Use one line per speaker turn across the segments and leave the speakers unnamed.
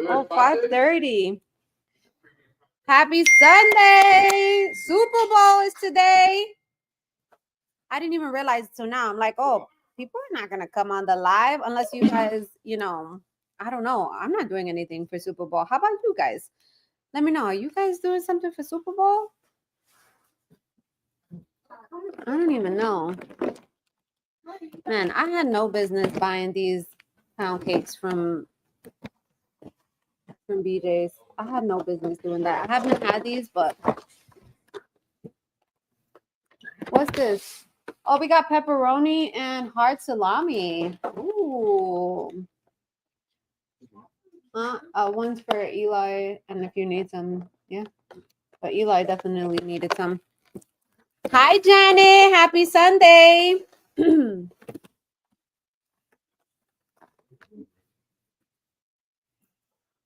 Oh, 5:30. Happy Sunday. Super Bowl is today. I didn't even realize it till now. I'm like, oh, people are not going to come on the live unless you guys, I don't know. I'm not doing anything for Super Bowl. How about you guys? Let me know. Are you guys doing something for Super Bowl? I don't even know. Man, I had no business buying these pound cakes from BJ's. I had no business doing that. I haven't had these, but what's this? Oh, we got pepperoni and hard salami. Ooh. One's for Eli, and if you need some, yeah. But Eli definitely needed some. Hi, Janet. Happy Sunday.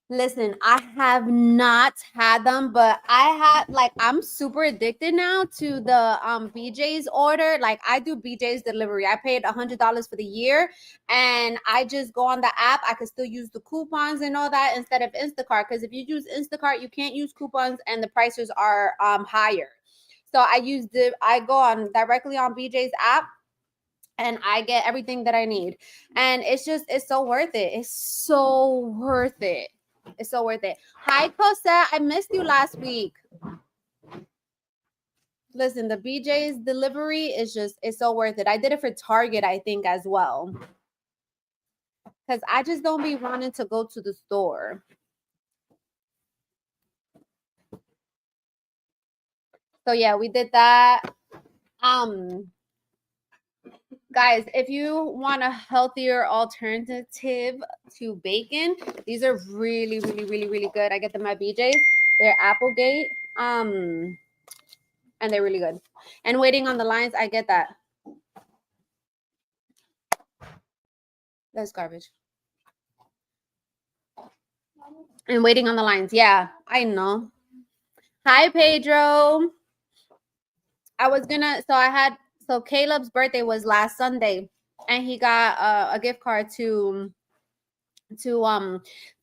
Listen, I have not had them, but I'm super addicted now to the BJ's order. Like I do BJ's delivery. I paid $100 for the year, and I just go on the app. I can still use the coupons and all that instead of Instacart, because if you use Instacart, you can't use coupons and the prices are higher. So I go on directly on BJ's app, and I get everything that I need. And it's so worth it. It's so worth it. It's so worth it. Hi, Cosette. I missed you last week. Listen, the BJ's delivery is it's so worth it. I did it for Target, I think, as well. Because I just don't be wanting to go to the store. So yeah, we did that. Guys, if you want a healthier alternative to bacon, these are really, really, really, really good. I get them at BJ's. They're Applegate. And they're really good. And waiting on the lines, I get that. That's garbage. And waiting on the lines. Yeah, I know. Hi, Pedro. So Caleb's birthday was last Sunday, and he got a gift card to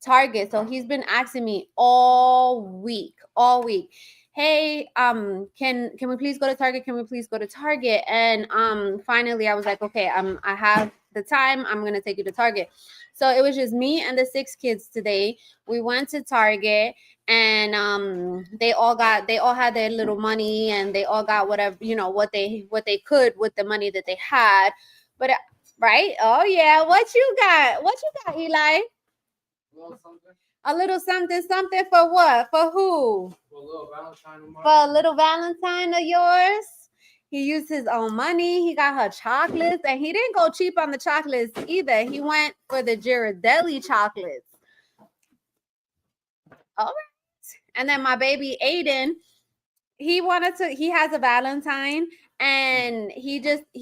Target. So he's been asking me all week. Hey, can we please go to Target? Can we please go to Target? And finally I was like, okay, I have the time. I'm gonna take you to Target. So it was just me and the 6 kids today. We went to Target, and they all had their little money, and they all got whatever, what they could with the money that they had. But right? Oh yeah, what you got, Eli? A little something for what? For who? For a little Valentine of yours. He used his own money. He got her chocolates, and he didn't go cheap on the chocolates either. He went for the Ghirardelli chocolates. All right. And then my baby Aiden, he has a Valentine, and he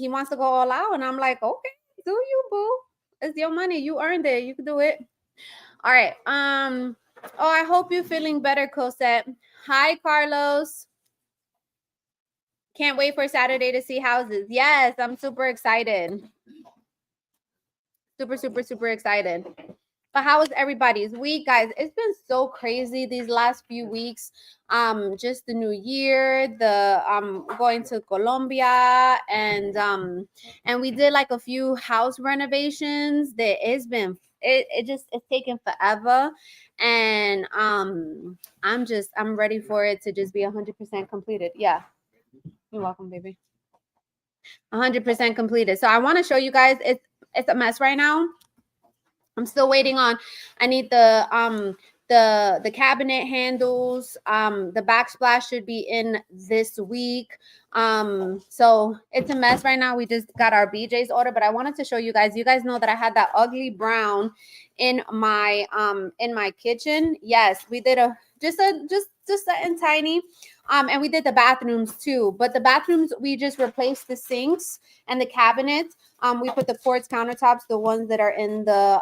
wants to go all out. And I'm like, okay, do you, boo? It's your money. You earned it. You can do it. All right. Oh, I hope you're feeling better, Cosette. Hi, Carlos. Can't wait for Saturday to see houses. Yes, I'm super excited. Super, super, super excited. But how was everybody's week, guys? It's been so crazy these last few weeks. Just the new year, the going to Colombia, and we did like a few house renovations. It's taken forever, and I'm ready for it to just be 100% completed. Yeah, you're welcome, baby. 100% completed. So I want to show you guys. It's a mess right now. I'm still waiting on. I need the cabinet handles. The backsplash should be in this week. So it's a mess right now. We just got our BJ's order, but I wanted to show you guys. You guys know that I had that ugly brown in my kitchen. Yes, we did just something tiny. And we did the bathrooms too. But the bathrooms, we just replaced the sinks and the cabinets. We put the quartz countertops, the ones that are in the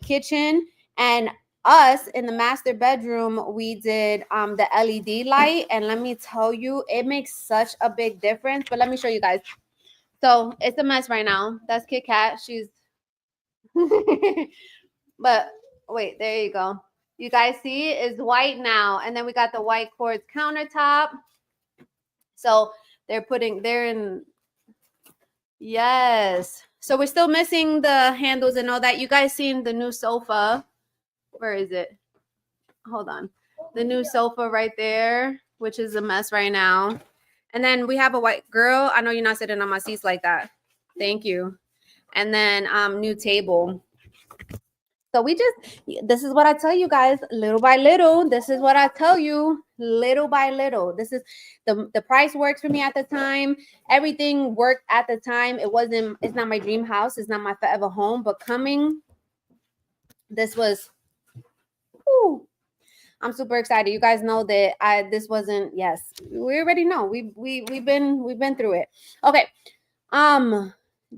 kitchen, and us in the master bedroom, we did the LED light, and let me tell you, it makes such a big difference. But let me show you guys. So it's a mess right now. That's Kit Kat. She's But wait, there you go. You guys see it's white now. And then we got the white quartz countertop. So they're in, yes. So we're still missing the handles and all that. You guys seen the new sofa? Where is it? Hold on. The new sofa right there, which is a mess right now. And then we have a white girl. I know you're not sitting on my seats like that. Thank you. And then new table. So this is what I tell you guys, little by little. This is what I tell you, little by little. This is the price works for me at the time. Everything worked at the time. It's not my dream house. It's not my forever home, but this was, whew, I'm super excited. You guys know that this wasn't, yes, we already know. We've been through it. Okay.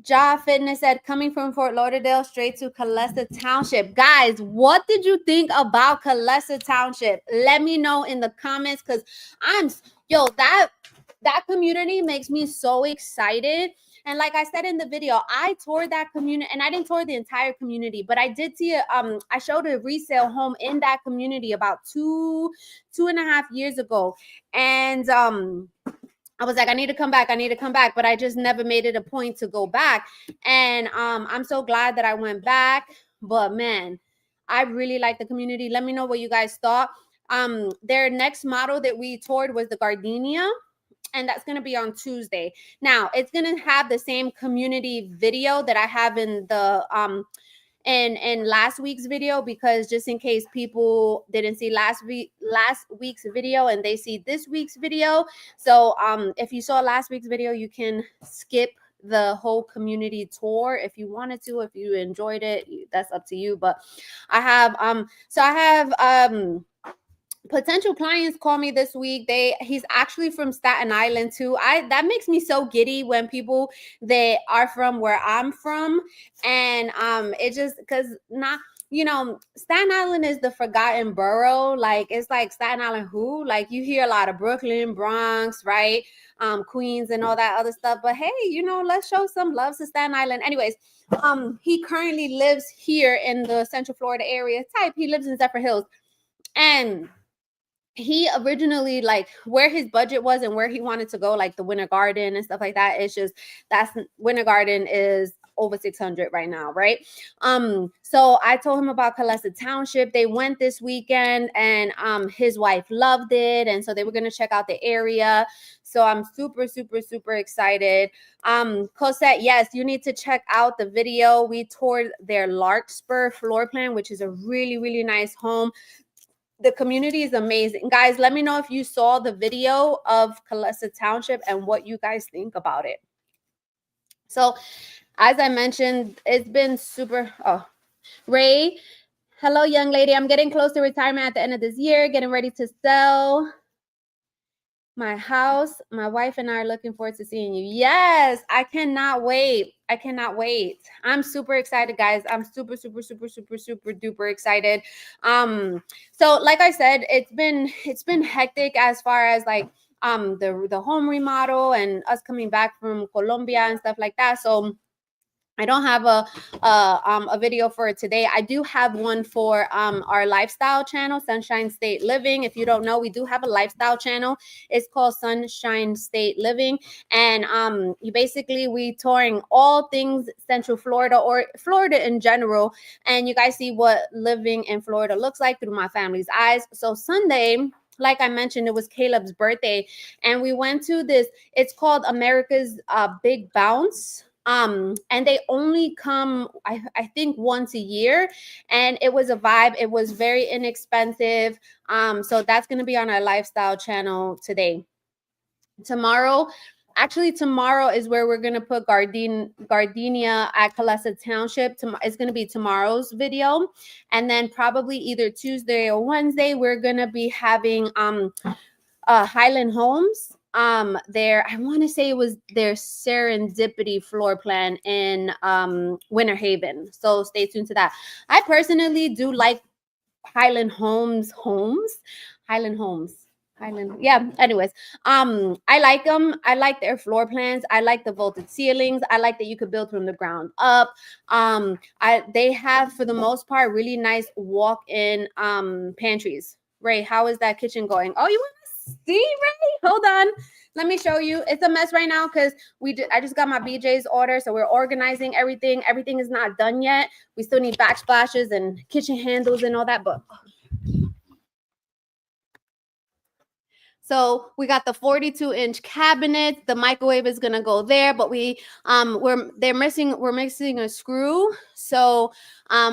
Ja Fitness said, coming from Fort Lauderdale straight to Calessa Township. Guys, what did you think about Calessa Township? Let me know in the comments, because that community makes me so excited. And like I said in the video, I toured that community, and I didn't tour the entire community, but I did see I showed a resale home in that community about two and a half years ago. And I was like, I need to come back, but I just never made it a point to go back. And I'm so glad that I went back. But man, I really like the community. Let me know what you guys thought. Their next model that we toured was the Gardenia, and that's going to be on Tuesday. Now, it's going to have the same community video that I have in the in last week's video, because just in case people didn't see last week's video and they see this week's video. So if you saw last week's video, you can skip the whole community tour if you wanted to. If you enjoyed it, that's up to you. But I have potential clients call me this week. He's actually from Staten Island too. That makes me so giddy when people that are from where I'm from. And it just, because not, Staten Island is the forgotten borough. Like, it's like Staten Island who? Like, you hear a lot of Brooklyn, Bronx, right? Queens and all that other stuff. But hey, let's show some love to Staten Island. Anyways, he currently lives here in the Central Florida area type. He lives in Zephyr Hills. And he originally, like, where his budget was and where he wanted to go, like the Winter Garden and stuff like that, Winter Garden is over 600 right now, right? So I told him about Calessa Township. They went this weekend, and his wife loved it, and so they were going to check out the area. So I'm super, super, super excited. Cosette, yes, you need to check out the video. We toured their Larkspur floor plan, which is a really, really nice home. The community is amazing. Guys, let me know if you saw the video of Calessa Township and what you guys think about it. So, as I mentioned, it's been super... Oh, Ray, hello, young lady. I'm getting close to retirement at the end of this year, getting ready to sell my house. My wife and I are looking forward to seeing you. Yes, I cannot wait. I'm super excited, guys. I'm super, super, super, super, super duper excited. So like I said, it's been hectic as far as like the home remodel and us coming back from Colombia and stuff like that. So I don't have a video for today. I do have one for our lifestyle channel, Sunshine State Living. If you don't know, we do have a lifestyle channel. It's called Sunshine State Living, and we touring all things Central Florida or Florida in general, and you guys see what living in Florida looks like through my family's eyes. So Sunday, like I mentioned, it was Caleb's birthday, and we went to this. It's called America's Big Bounce. And they only come, I think, once a year, and it was a vibe. It was very inexpensive. So that's going to be on our lifestyle channel today. Tomorrow is where we're going to put Gardenia at Calessa Township. It's going to be tomorrow's video. And then probably either Tuesday or Wednesday, we're going to be having Highland Homes. I want to say it was their Serendipity floor plan in Winter Haven. So stay tuned to that. I personally do like Highland Homes. Island. Yeah. Anyways, I like them. I like their floor plans. I like the vaulted ceilings. I like that you could build from the ground up. They have for the most part really nice walk-in pantries. Ray, how is that kitchen going? Oh, you want to see, Ray? Hold on. Let me show you. It's a mess right now because I just got my BJ's order, so we're organizing everything. Everything is not done yet. We still need backsplashes and kitchen handles and all that, but so we got the 42-inch cabinet. The microwave is gonna go there, but we're missing a screw. So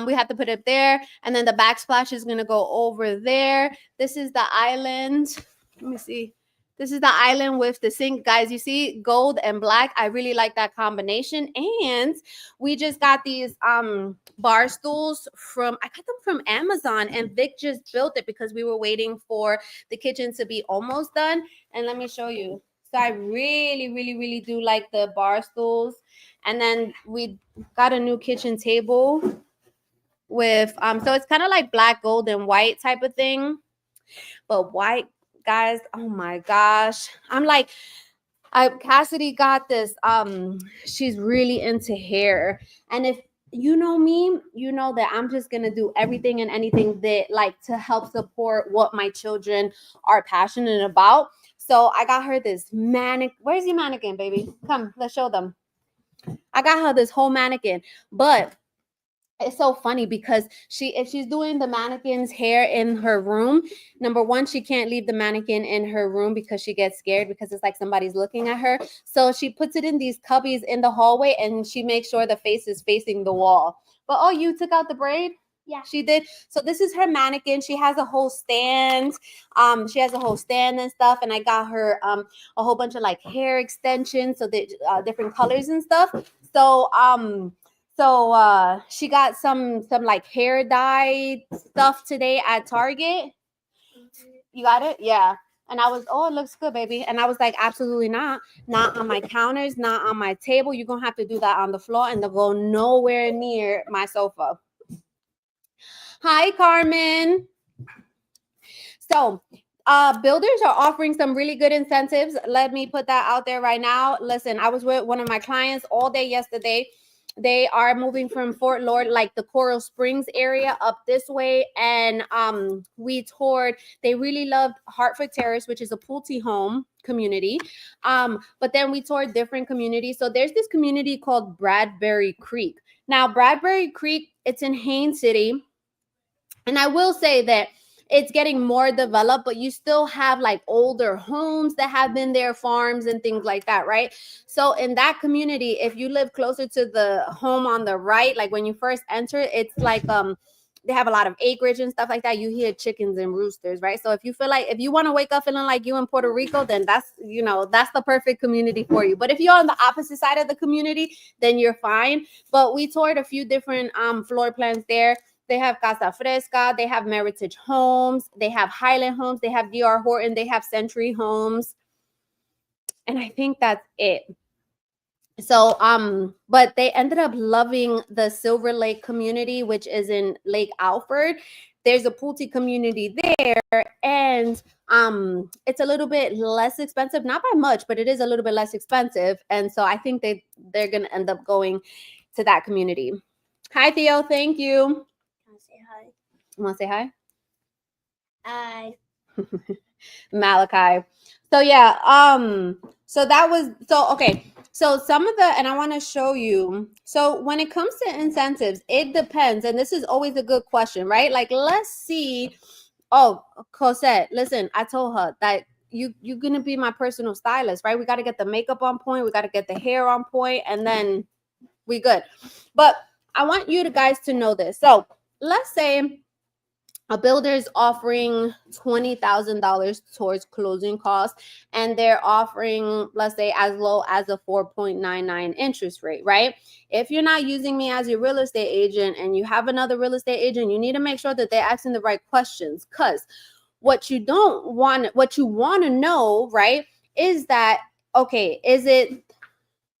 we have to put it there. And then the backsplash is gonna go over there. This is the island. Let me see. This is the island with the sink. Guys, you see gold and black. I really like that combination. And we just got these bar stools I got them from Amazon, and Vic just built it because we were waiting for the kitchen to be almost done. And let me show you. So I really, really, really do like the bar stools. And then we got a new kitchen table with so it's kind of like black, gold, and white type of thing. But white, guys, oh my gosh. I'm like, Cassidy got this. She's really into hair. And if you know me, you know that I'm just gonna do everything and anything that like to help support what my children are passionate about. So I got her this mannequin. Where's your mannequin, baby? Come, let's show them. I got her this whole mannequin, but it's so funny because if she's doing the mannequin's hair in her room, number one, she can't leave the mannequin in her room because she gets scared because it's like somebody's looking at her. So she puts it in these cubbies in the hallway, and she makes sure the face is facing the wall. But oh, you took out the braid? Yeah, she did. So this is her mannequin. She has a whole stand. She has a whole stand and stuff. And I got her a whole bunch of like hair extensions, so that different colors and stuff. So she got some like hair dye stuff today at Target. You got it? Yeah. And I was, oh, it looks good, baby. And I was like, absolutely not. Not on my counters, not on my table. You're gonna have to do that on the floor, and they'll go nowhere near my sofa. Hi, Carmen. So builders are offering some really good incentives. Let me put that out there right now. Listen, I was with one of my clients all day yesterday. They are moving from Fort Lord, like the Coral Springs area, up this way. And we toured, they really loved Hartford Terrace, which is a Pulte home community. But then we toured different communities. So there's this community called Bradbury Creek. Now, Bradbury Creek, it's in Haines City. And I will say that it's getting more developed, but you still have like older homes that have been there, farms and things like that, right? So in that community, if you live closer to the home on the right, like when you first enter, it's like they have a lot of acreage and stuff like that. You hear chickens and roosters, right? So if you feel like, if you want to wake up feeling like you in Puerto Rico, then that's the perfect community for you. But if you're on the opposite side of the community, then you're fine. But we toured a few different floor plans there. They have Casa Fresca, they have Meritage Homes, they have Highland Homes, they have DR Horton, they have Century Homes. And I think that's it. So but they ended up loving the Silver Lake community, which is in Lake Alfred. There's a Pulte community there, and it's a little bit less expensive, not by much, but it is a little bit less expensive. And so I think they're gonna end up going to that community. Hi, Theo, thank you.
Say hi.
You want to say hi?
Hi.
Malachi. So yeah, so that was okay. So some of and I want to show you. So when it comes to incentives, it depends, and this is always a good question, right? Like, let's see. Oh, Cosette, listen, I told her that you're gonna be my personal stylist, right? We got to get the makeup on point, we got to get the hair on point, and then we good. But I want you guys to know this. So let's say a builder is offering $20,000 towards closing costs, and they're offering, let's say, as low as a 4.99 interest rate, right? If you're not using me as your real estate agent and you have another real estate agent, you need to make sure that they're asking the right questions, because what you want to know, right, is that, okay, is it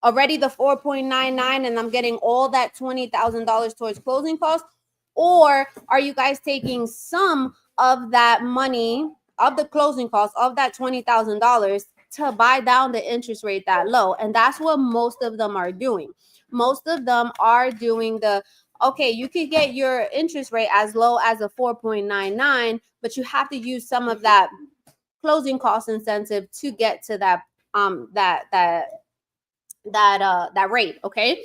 already the 4.99 and I'm getting all that $20,000 towards closing costs? Or are you guys taking some of that money closing costs of that $20,000 to buy down the interest rate that low. And that's what most of them are doing. Most of them are doing okay, you could get your interest rate as low as a 4.99, but you have to use some of that closing cost incentive to get to that rate. Okay.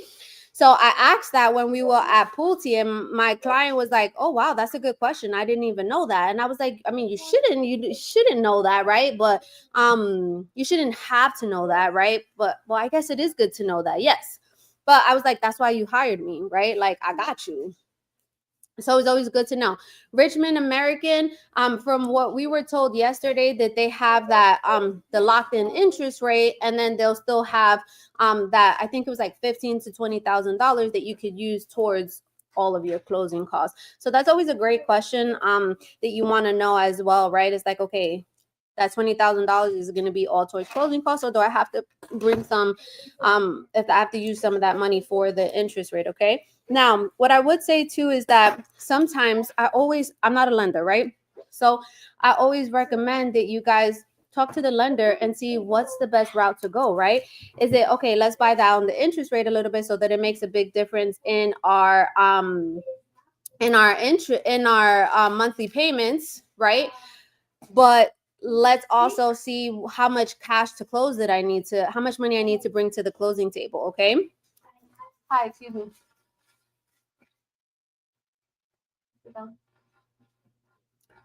So I asked that when we were at Pulte, and my client was like, "Oh wow, that's a good question. I didn't even know that." And I was like, "I mean, you shouldn't know that, right? But you shouldn't have to know that, right? But well, I guess it is good to know that, yes." But I was like, "That's why you hired me, right? Like I got you." So it's always good to know. Richmond American, from what we were told yesterday, that they have that the locked in interest rate, and then they'll still have that, I think it was like $15,000 to $20,000 that you could use towards all of your closing costs. So that's always a great question that you want to know as well, right? It's like, okay, that $20,000 is going to be all towards closing costs, or do I have to bring some if I have to use some of that money for the interest rate? Okay. Now, what I would say too is that sometimes I'm not a lender, right? So I always recommend that you guys talk to the lender and see what's the best route to go, right? Is it okay, let's buy down the interest rate a little bit so that it makes a big difference in our monthly payments, right? But let's also see how much cash to close that how much money I need to bring to the closing table, okay? Hi, excuse me.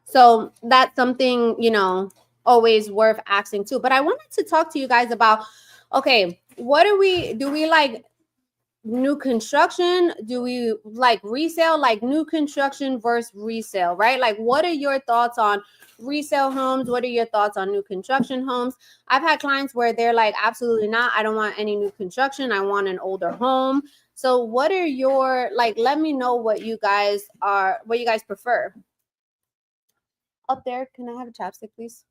So that's something, always worth asking too. But I wanted to talk to you guys about, okay, do we like new construction? Do we like resale? Like new construction versus resale, right? Like what are your thoughts on resale homes? What are your thoughts on new construction homes? I've had clients where they're like, absolutely not, I don't want any new construction, I want an older home. So what are your, like, let me know what you guys prefer. Up there, can I have a chapstick, please?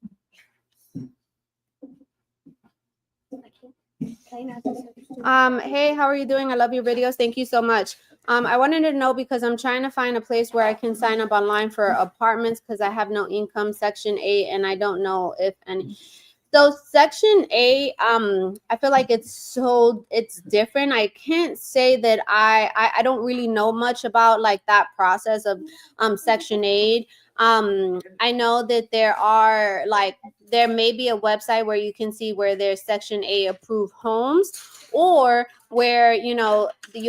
Hey, how are you doing? I love your videos. Thank you so much. I wanted to know because I'm trying to find a place where I can sign up online for apartments because I have no income, Section 8, and I don't know if any. So Section 8, I feel like it's different. I can't say that I don't really know much about like that process of Section 8. I know that there may be a website where you can see where there's Section 8 approved homes, or where you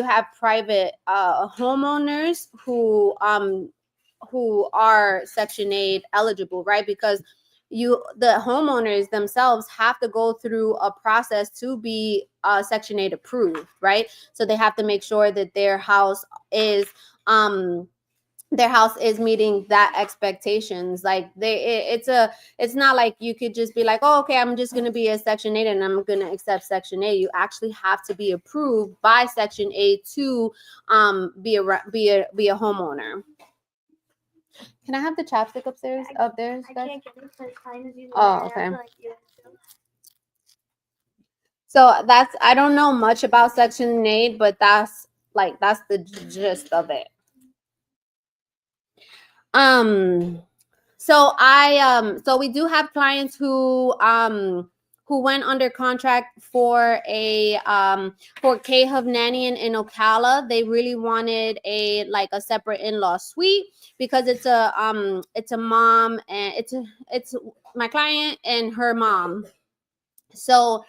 have private homeowners who are Section 8 eligible, right? Because the homeowners themselves have to go through a process to be Section 8 approved, right? So they have to make sure that their house is meeting that expectations. Like it's not like you could just be like, oh, okay, I'm just going to be a Section 8 and I'm going to accept Section 8. You actually have to be approved by Section 8 to be a homeowner. Can I have the chapstick upstairs?
I can't get it because Klein is using
Oh, okay. So I don't know much about Section 8, but that's the gist of it. So we do have clients who went under contract for K Hovnanian in Ocala. They really wanted a separate in-law suite because it's a mom, and it's my client and her mom. So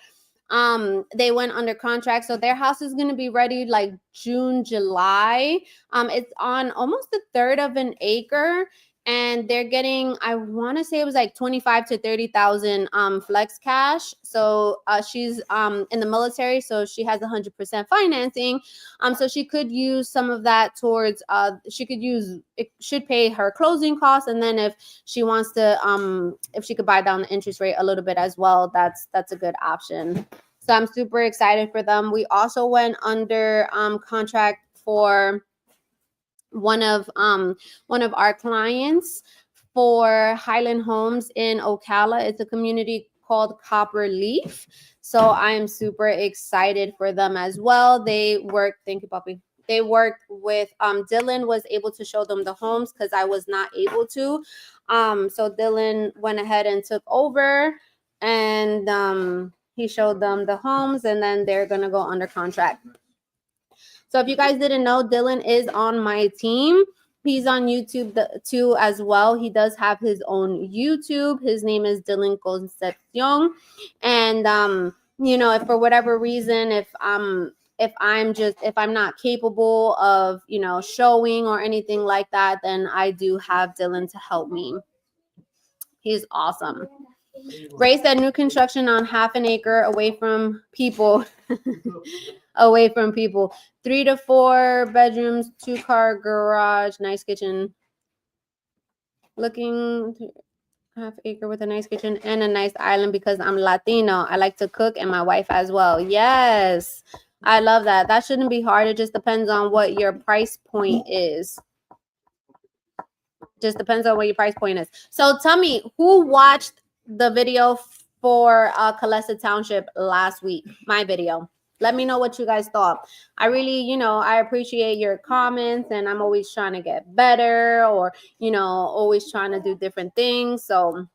they went under contract, so their house is going to be ready like June, July. It's on almost a third of an acre, and they're getting, I want to say it was like 25 to 30,000 flex cash. So she's in the military, so she has 100% financing. So she could use some of that towards it should pay her closing costs, and then if she wants to if she could buy down the interest rate a little bit as well, that's a good option. So I'm super excited for them. We also went under contract for one of our clients for Highland Homes in Ocala. It's a community called Copper Leaf. So I'm super excited for them as well. Thank you, Poppy. They work with Dylan was able to show them the homes because I was not able to. So Dylan went ahead and took over, and he showed them the homes, and then they're gonna go under contract. So if you guys didn't know, Dylan is on my team. He's on YouTube too as well. He does have his own YouTube. His name is Dylan Concepcion. And you know, if for whatever reason, if I'm not capable of, you know, showing or anything like that, then I do have Dylan to help me. He's awesome. Ray said new construction on half an acre away from people. Away from people. 3 to 4 bedrooms, 2-car garage, nice kitchen. Looking half acre with a nice kitchen and a nice island because I'm Latino. I like to cook and my wife as well. Yes. I love that. That shouldn't be hard. It just depends on what your price point is. Just depends on what your price point is. So tell me, who watched the video for Calesa Township last week? My video. Let me know what you guys thought. I really, you know, I appreciate your comments, and I'm always trying to get better, or, you know, always trying to do different things. So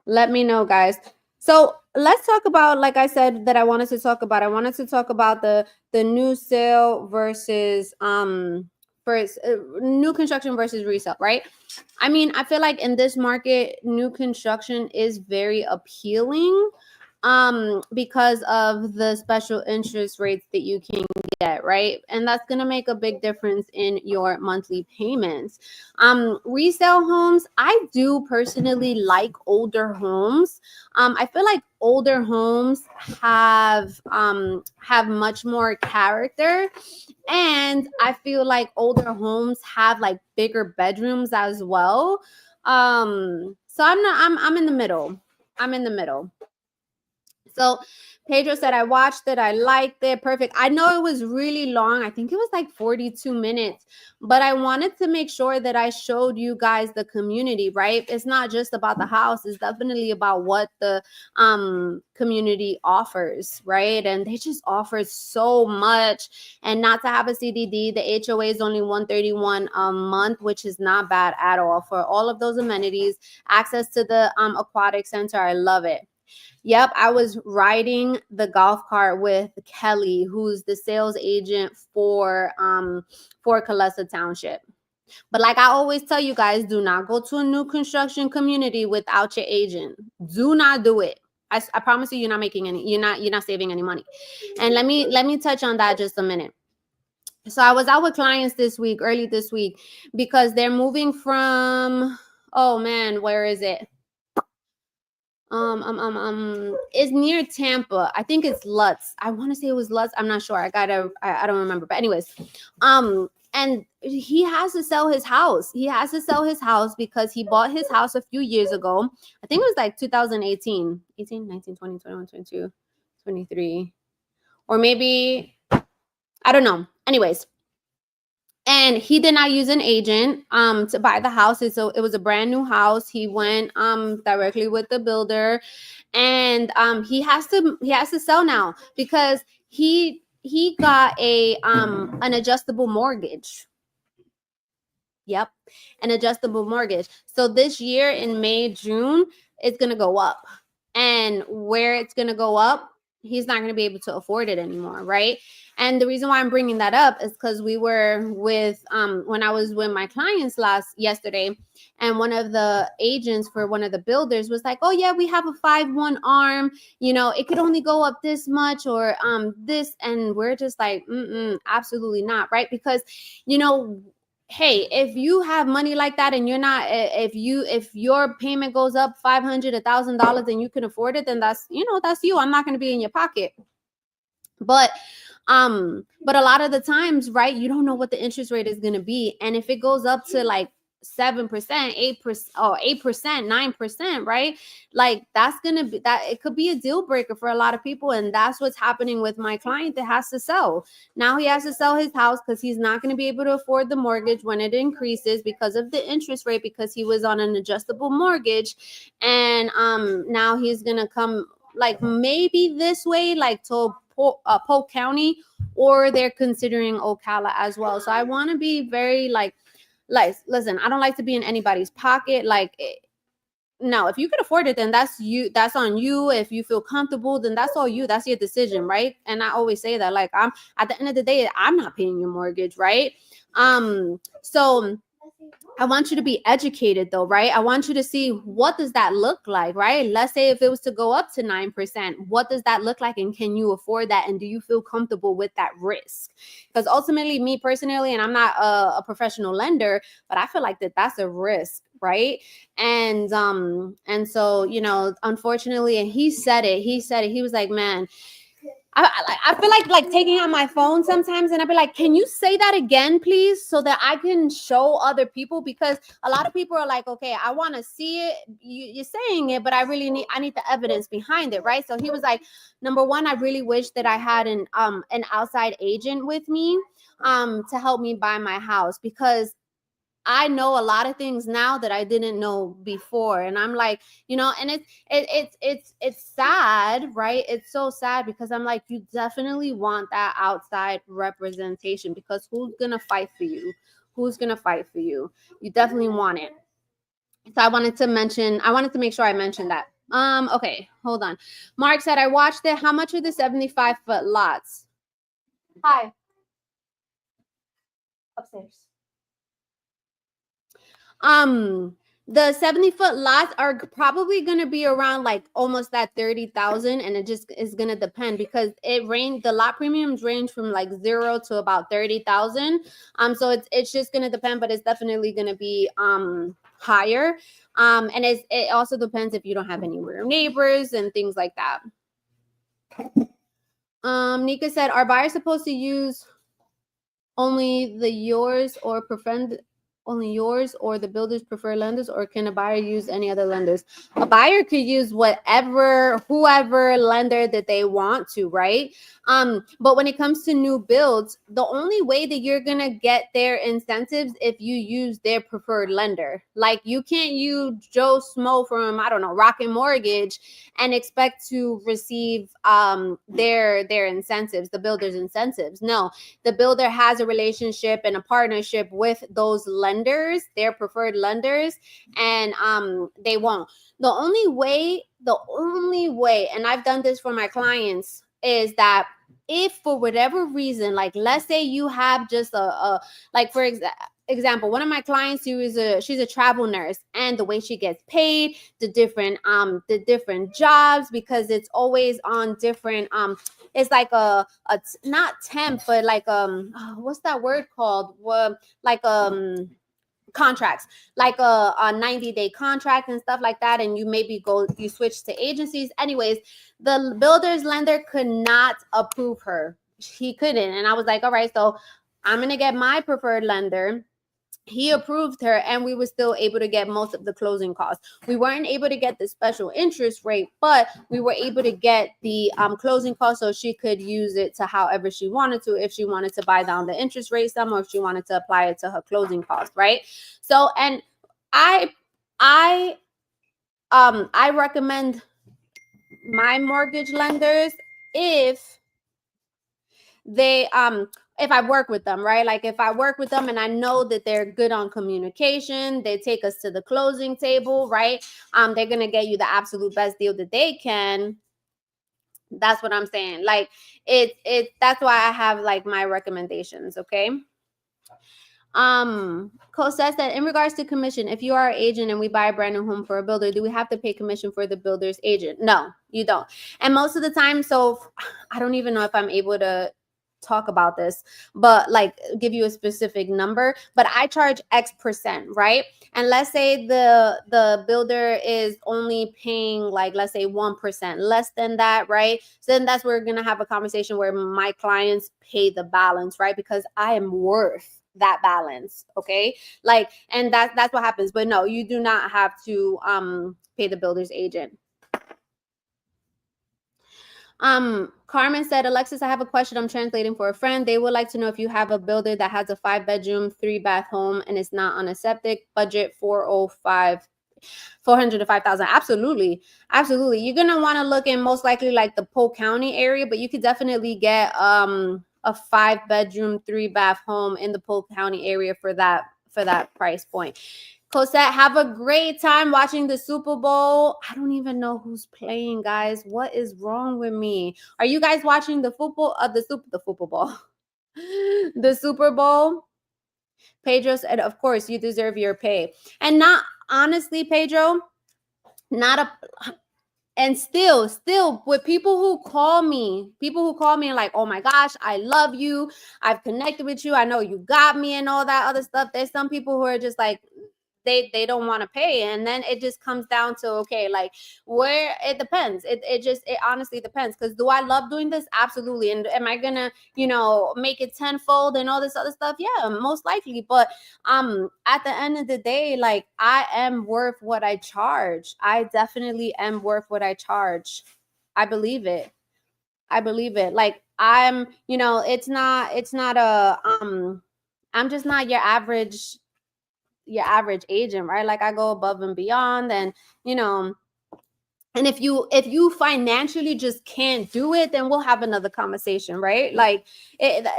let me know, guys. So let's talk about, like I said, that I wanted to talk about. I wanted to talk about the new sale versus new construction versus resale, right? I mean, I feel like in this market, new construction is very appealing because of the special interest rates that you can get, right? And that's going to make a big difference in your monthly payments. Resale homes, I do personally like older homes. I feel like older homes have much more character, and I feel like older homes have like bigger bedrooms as well. So I'm in the middle. I'm in the middle. So Pedro said, I watched it. I liked it. Perfect. I know it was really long. I think it was like 42 minutes, but I wanted to make sure that I showed you guys the community, right? It's not just about the house. It's definitely about what the community offers, right? And they just offer so much. And not to have a CDD, the HOA is only $131 a month, which is not bad at all for all of those amenities. Access to the aquatic center. I love it. Yep, I was riding the golf cart with Kelly, who's the sales agent for Calesa Township. But like I always tell you guys, do not go to a new construction community without your agent. Do not do it. I promise you, you're not making any. You're not saving any money. And let me touch on that just a minute. So I was out with clients early this week, because they're moving from. Oh man, where is it? It's near Tampa. I think it's Lutz. I want to say it was Lutz. I'm not sure. I don't remember. But anyways, and he has to sell his house. He has to sell his house because he bought his house a few years ago. I think it was like 2018, 19, 20, 21, 22, 23, or maybe, I don't know. Anyways, and he did not use an agent to buy the house. So it was a brand new house. He went directly with the builder, and he has to sell now because he got an adjustable mortgage. Yep, an adjustable mortgage. So this year in May, June, it's gonna go up, and where it's gonna go up, he's not going to be able to afford it anymore, right? And the reason why I'm bringing that up is because we were with when I was with my clients yesterday, and one of the agents for one of the builders was like, oh yeah, we have a 5-1 arm, you know, it could only go up this much, or this, and we're just like, absolutely not, right? Because, you know, hey, if you have money like that and you're not, if your payment goes up $500, $1,000 and you can afford it, then that's you. I'm not going to be in your pocket. But a lot of the times, right, you don't know what the interest rate is going to be. And if it goes up to like 7%, 8%, or 8%, 9%, right? Like that's gonna be that it could be a deal breaker for a lot of people. And that's what's happening with my client that has to sell. Now he has to sell his house because he's not going to be able to afford the mortgage when it increases because of the interest rate, because he was on an adjustable mortgage. And now he's gonna come like maybe this way, like to Polk County, or they're considering Ocala as well. So I want to be very like listen, I don't like to be in anybody's pocket. Like no, if you can afford it, then that's you, that's on you. If you feel comfortable, then that's all you, that's your decision, right? And I always say that, like, I'm at the end of the day, I'm not paying your mortgage, right? So I want you to be educated though, right? I want you to see, what does that look like, right? Let's say if it was to go up to 9%, what does that look like? And can you afford that? And do you feel comfortable with that risk? Because ultimately, me personally, and I'm not a professional lender, but I feel like that's a risk, right? And so, you know, unfortunately, and he said it, he was like, man, I feel like taking out my phone sometimes, and I'd be like, can you say that again, please, so that I can show other people? Because a lot of people are like, okay, I want to see it, you're saying it, but I need the evidence behind it, right? So he was like, number one, I really wish that I had an outside agent with me to help me buy my house, because I know a lot of things now that I didn't know before. And I'm like, you know, and it's sad, right? It's so sad, because I'm like, you definitely want that outside representation, because who's gonna fight for you? Who's gonna fight for you? You definitely want it. So I wanted to make sure I mentioned that. Okay, hold on. Mark said, I watched it. How much are the 75-foot lots? Hi. Upstairs. The 70-foot lots are probably going to be around like almost that 30,000, and it just is going to depend, because the lot premiums range from like 0 to about 30,000. So it's just going to depend, but it's definitely going to be higher. And it also depends if you don't have any rear neighbors and things like that. Nika said, are buyers supposed to use only yours or the builder's preferred lenders, or can a buyer use any other lenders? A buyer could use whoever lender that they want to, right? But when it comes to new builds, the only way that you're gonna get their incentives if you use their preferred lender. Like, you can't use Joe Smo from, I don't know, Rocket Mortgage and expect to receive their incentives, the builder's incentives. No, the builder has a relationship and a partnership with those lenders, their preferred lenders, and they won't. The only way, and I've done this for my clients, is that if for whatever reason, like let's say you have just like for example, one of my clients she's a travel nurse, and the way she gets paid, the different jobs, because it's always on different it's like a not temp, but like what's that word called? Like contracts, like a 90-day contract and stuff like that, and you switch to agencies. Anyways, the builder's lender could not approve her. He couldn't. And I was like, all right, so I'm gonna get my preferred lender. He approved her, and we were still able to get most of the closing costs. We weren't able to get the special interest rate, but we were able to get the closing costs, so she could use it to however she wanted to, if she wanted to buy down the interest rate some, or if she wanted to apply it to her closing cost, right? So, and I recommend my mortgage lenders if they if I work with them, right? Like if I work with them and I know that they're good on communication, they take us to the closing table, right? They're gonna get you the absolute best deal that they can. That's what I'm saying. Like that's why I have like my recommendations, okay? Cole says that in regards to commission, if you are an agent and we buy a brand new home for a builder, do we have to pay commission for the builder's agent? No, you don't. And most of the time, so I don't even know if I'm able to talk about this, but like give you a specific number, but I charge X percent, right? And let's say the builder is only paying like, let's say 1% less than that, right? So then that's where we're gonna have a conversation where my clients pay the balance, right? Because I am worth that balance. Okay, like, and that's what happens. But no, you do not have to pay the builder's agent. Carmen said, Alexis, I have a question. I'm translating for a friend. They would like to know if you have a builder that has a 5-bedroom, 3-bath home and it's not on a septic, budget 400 to 5,000. Absolutely. Absolutely. You're going to want to look in most likely like the Polk County area, but you could definitely get a 5-bedroom, 3-bath home in the Polk County area for that price point. Cosette, have a great time watching the Super Bowl. I don't even know who's playing, guys. What is wrong with me? Are you guys watching the football? The Super Bowl, the Super Bowl. Pedro said, "Of course, you deserve your pay." And not honestly, Pedro, not a. And still with people who call me and like, oh my gosh, I love you, I've connected with you, I know you got me and all that other stuff. There's some people who are just like, they don't want to pay, and then it just comes down to, okay, like, where it depends. It honestly depends, because do I love doing this? Absolutely. And am I gonna make it tenfold and all this other stuff? Yeah, most likely. But at the end of the day, like, I am worth what I charge. I definitely am worth what I charge. I believe it. Like, I'm it's not a I'm just not your average agent, right? Like, I go above and beyond, and and if you financially just can't do it, then we'll have another conversation, right? Like,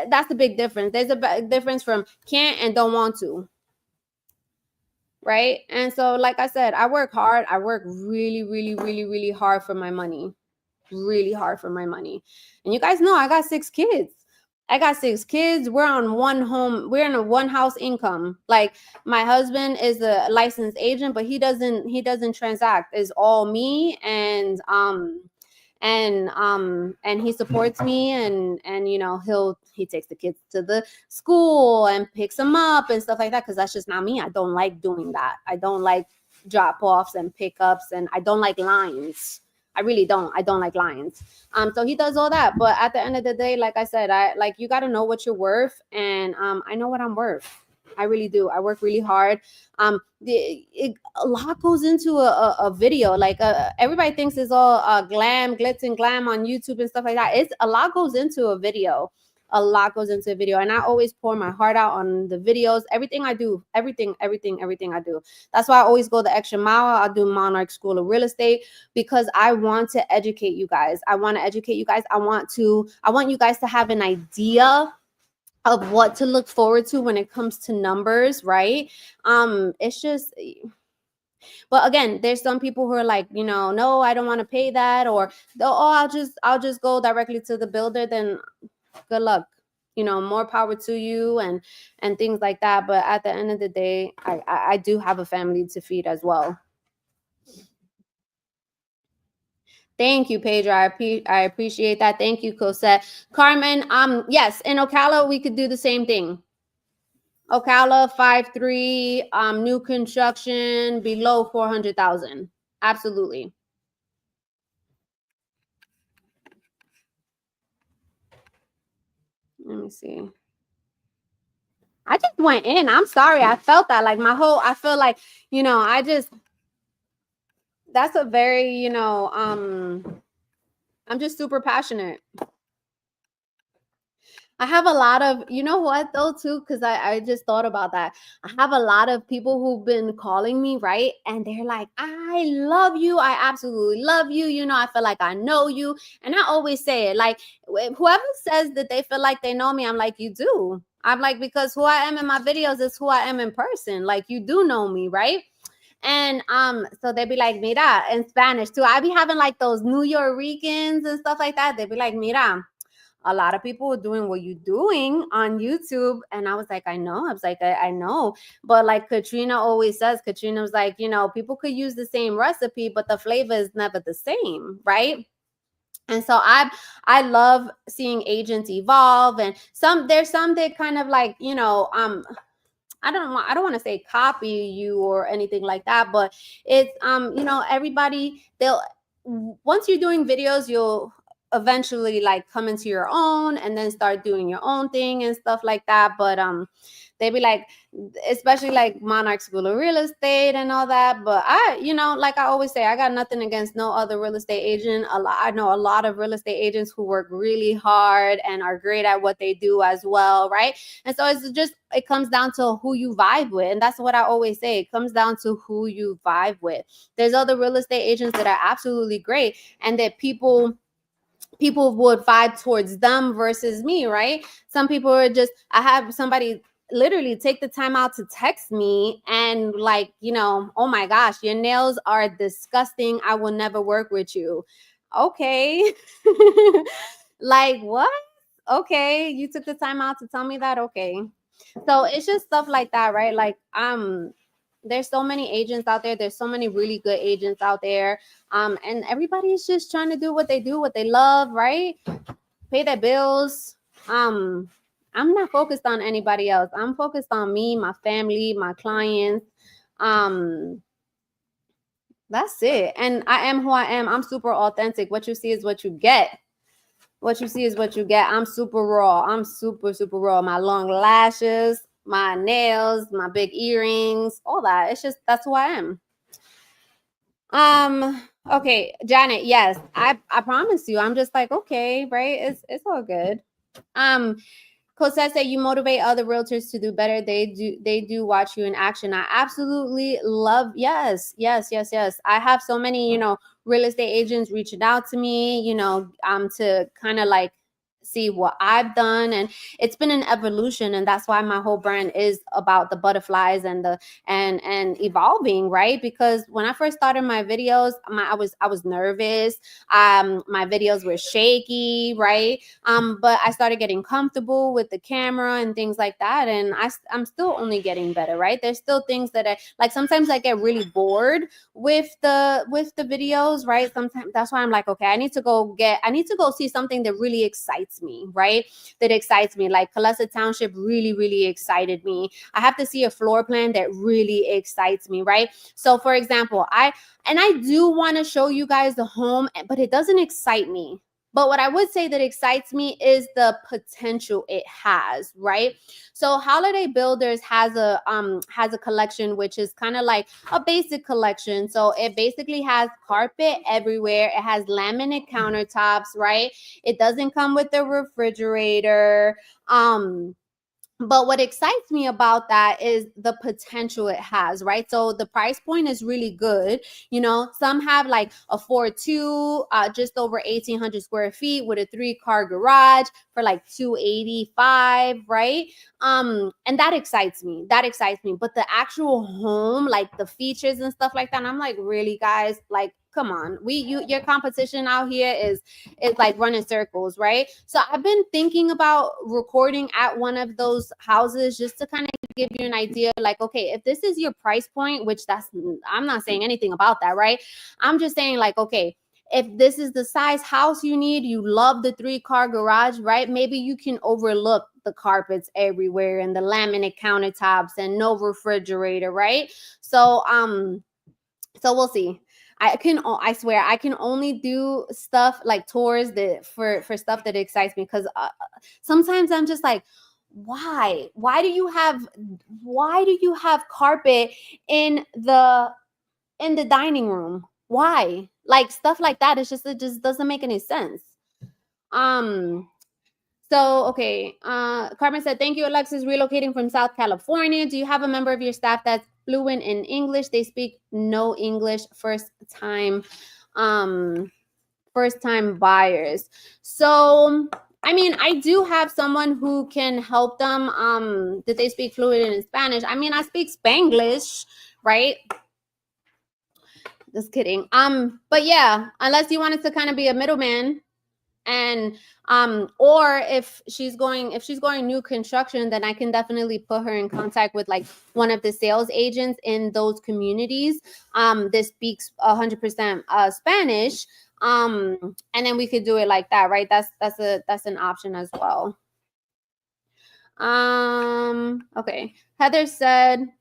that's the big difference. There's a big difference from can't and don't want to, right? And so, like I said, I work hard. I work really, really, really, really hard for my money. Really hard for my money. And you guys know I got 6 kids. We're on one home. We're in a one house income. Like, my husband is a licensed agent, but he doesn't transact. It's all me, and he supports me, and he takes the kids to the school and picks them up and stuff like that, because that's just not me. I don't like doing that. I don't like drop offs and pickups, and I don't like lines. I really don't. I don't like lines. So he does all that. But at the end of the day, like I said, you got to know what you're worth. And I know what I'm worth. I really do. I work really hard. A lot goes into a video. Like, everybody thinks it's all glam, glitz and glam on YouTube and stuff like that. It's a lot goes into a video. A lot goes into a video, and I always pour my heart out on the videos. Everything I do, everything I do. That's why I always go the extra mile. I do Monarch School of Real Estate, because I want to educate you guys. I want you guys to have an idea of what to look forward to when it comes to numbers, right? It's just, but again, there's some people who are like, no, I don't want to pay that, or oh, I'll just go directly to the builder. Then good luck. More power to you, and things like that. But at the end of the day, I do have a family to feed as well. Thank you, Pedro. I appreciate that. Thank you, Cosette. Carmen, yes, in Ocala, we could do the same thing. Ocala 5.3, new construction below 400,000. Absolutely. Let me see. I just went in. I'm sorry. I felt that, like, I feel like, that's a very, I'm just super passionate. I have a lot of, what though, too, because I just thought about that. I have a lot of people who've been calling me, right? And they're like, I love you. I absolutely love you. I feel like I know you. And I always say it, like, whoever says that they feel like they know me, I'm like, you do. I'm like, because who I am in my videos is who I am in person. Like, you do know me, right? And so they'd be like, mira, in Spanish too. I be having like those New Yorkers and stuff like that. They'd be like, mira, a lot of people are doing what you're doing on YouTube. And I was like, I know. I was like, I know. But like Katrina always says, Katrina was like, people could use the same recipe, but the flavor is never the same, right? And so I love seeing agents evolve, and there's some that kind of like, I don't want to say copy you or anything like that, but it's everybody, once you're doing videos, you'll eventually like come into your own and then start doing your own thing and stuff like that. But They be like, especially like Monarch School of Real Estate and all that. But I, like I always say, I got nothing against no other real estate agent. I know a lot of real estate agents who work really hard and are great at what they do as well, right? And so it comes down to who you vibe with. And that's what I always say. It comes down to who you vibe with. There's other real estate agents that are absolutely great and that people would vibe towards them versus me, right? Some people are just, I have somebody literally take the time out to text me and like, oh my gosh, your nails are disgusting. I will never work with you. Okay. Like what? Okay. You took the time out to tell me that? Okay. So it's just stuff like that, right? Like, there's so many agents out there. There's so many really good agents out there. And everybody's just trying to do what they love, right? Pay their bills. I'm not focused on anybody else. I'm focused on me, my family, my clients. That's it. And I am who I am. I'm super authentic. What you see is what you get. What you see is what you get. I'm super raw. I'm super, super raw. My long lashes, my nails, my big earrings, all that. It's just, that's who I am. Okay, Janet, yes, I promise you. I'm just like, okay, right? It's all good. Cosette said you motivate other realtors to do better. They do watch you in action. I absolutely love, yes. I have so many, real estate agents reaching out to me, to kind of like see what I've done. And it's been an evolution. And that's why my whole brand is about the butterflies and and evolving, right? Because when I first started my videos, I was nervous. My videos were shaky, right? But I started getting comfortable with the camera and things like that. And I'm still only getting better, right? There's still things that I like. Sometimes I get really bored with the videos, right? Sometimes that's why I'm like, okay, I need to go see something that really excites me, right? That excites me. Like Calessa Township really, really excited me. I have to see a floor plan that really excites me, right? So for example, I do want to show you guys the home, but it doesn't excite me. But what I would say that excites me is the potential it has, right? So Holiday Builders has a collection which is kind of like a basic collection. So it basically has carpet everywhere. It has laminate countertops, right? It doesn't come with a refrigerator. But what excites me about that is the potential it has, right? So the price point is really good. Some have like a 4.2, just over 1,800 square feet with a 3-car garage for like 285, right? And that excites me. But the actual home, like the features and stuff like that, I'm like, really, guys? Like, come on. Your competition out here is like running circles, right? So I've been thinking about recording at one of those houses just to kind of give you an idea, like, okay, if this is your price point, which I'm not saying anything about that, right? I'm just saying, like, okay, if this is the size house you need, you love the 3-car garage, right? Maybe you can overlook the carpets everywhere and the laminate countertops and no refrigerator, right? So we'll see. I swear I can only do stuff like tours that for stuff that excites me, because sometimes I'm just like, why do you have carpet in the dining room? Why? Like stuff like that. It just doesn't make any sense. So, okay. Carmen said, thank you, Alexis, relocating from South California. Do you have a member of your staff that's fluent in English? They speak no English, first time buyers. So, I mean, I do have someone who can help them. That they speak fluent in Spanish. I mean, I speak Spanglish, right? Just kidding. But yeah, unless you wanted to kind of be a middleman. And or if she's going new construction, then I can definitely put her in contact with like one of the sales agents in those communities that speaks 100% Spanish, and then we could do it like that, right? That's an option as well. Okay. Heather said,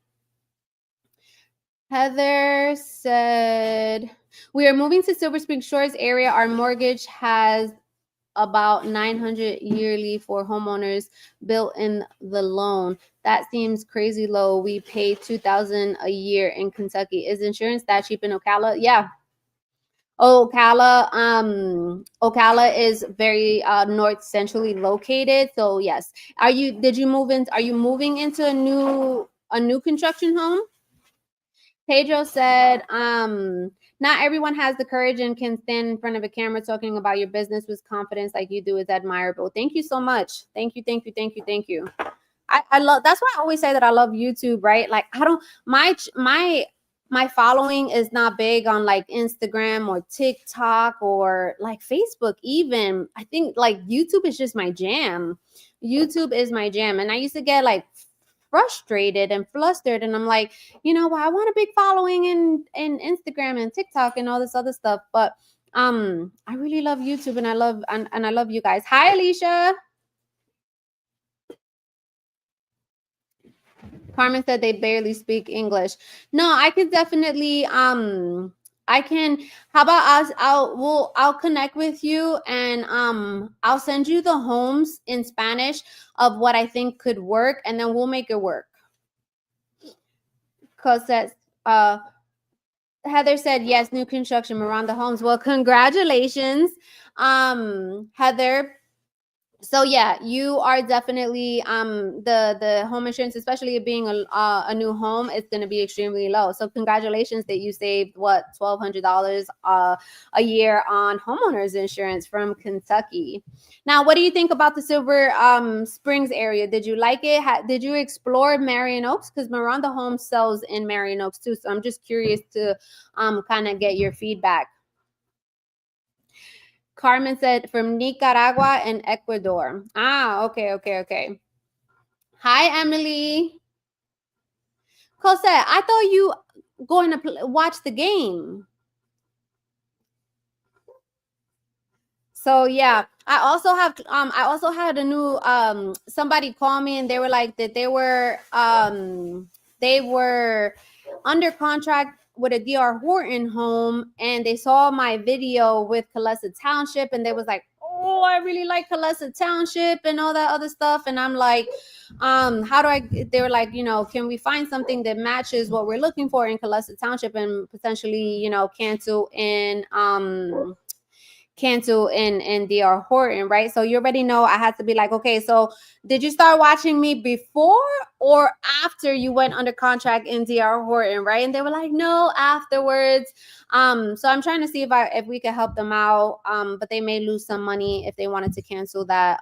we are moving to Silver Spring Shores area. Our mortgage has about 900 yearly for homeowners built in the loan. That seems crazy low. We pay 2,000 a year in Kentucky. Is insurance that cheap in Ocala? Yeah. Ocala is very north centrally located. So yes. Are you moving into a new construction home? Pedro said, not everyone has the courage and can stand in front of a camera talking about your business with confidence like you do is admirable. Thank you so much. Thank you, thank you, thank you, thank you. I love, that's why I always say that I love YouTube, right? Like I don't my following is not big on like Instagram or TikTok or like Facebook even. I think like YouTube is just my jam. YouTube is my jam. And I used to get like frustrated and flustered and I'm like, well, I want a big following in Instagram and TikTok and all this other stuff, but I really love YouTube and I love you guys. Hi Alicia. Carmen said they barely speak English. No, I could definitely I can, how about us, I'll connect with you and I'll send you the homes in Spanish of what I think could work and then we'll make it work. Cause that's Heather said yes, new construction, Miranda Homes. Well, congratulations, Heather. So yeah, you are definitely the home insurance, especially it being a new home, it's going to be extremely low. So congratulations that you saved what $1,200 a year on homeowners insurance from Kentucky. Now, what do you think about the Silver Springs area? Did you like it? Did you explore Marion Oaks? Because Miranda Homes sells in Marion Oaks too. So I'm just curious to kind of get your feedback. Carmen said from Nicaragua and Ecuador. Ah, okay. Hi, Emily. Cosette, I thought you going to watch the game. So yeah, I also had a new somebody call me and they were like that they were under contract with a DR Horton home and they saw my video with Calessa Township and they was like, oh, I really like Calessa Township and all that other stuff. And I'm like, how do they were like, can we find something that matches what we're looking for in Calessa Township and potentially, cancel in DR Horton, right? So you already know I had to be like, okay, so did you start watching me before or after you went under contract in DR Horton, right? And they were like, no, afterwards. So I'm trying to see if we could help them out. But they may lose some money if they wanted to cancel that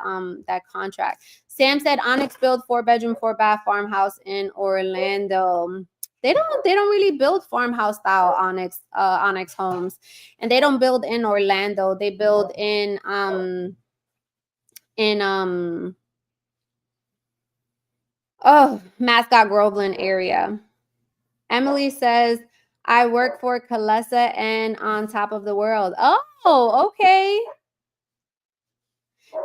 contract. Sam said Onyx built 4-bedroom, 4-bath farmhouse in Orlando. They don't really build farmhouse style Onyx homes, and they don't build in Orlando. They build in Mascot Groveland area. Emily says I work for Calessa and On Top of the World. Oh, okay.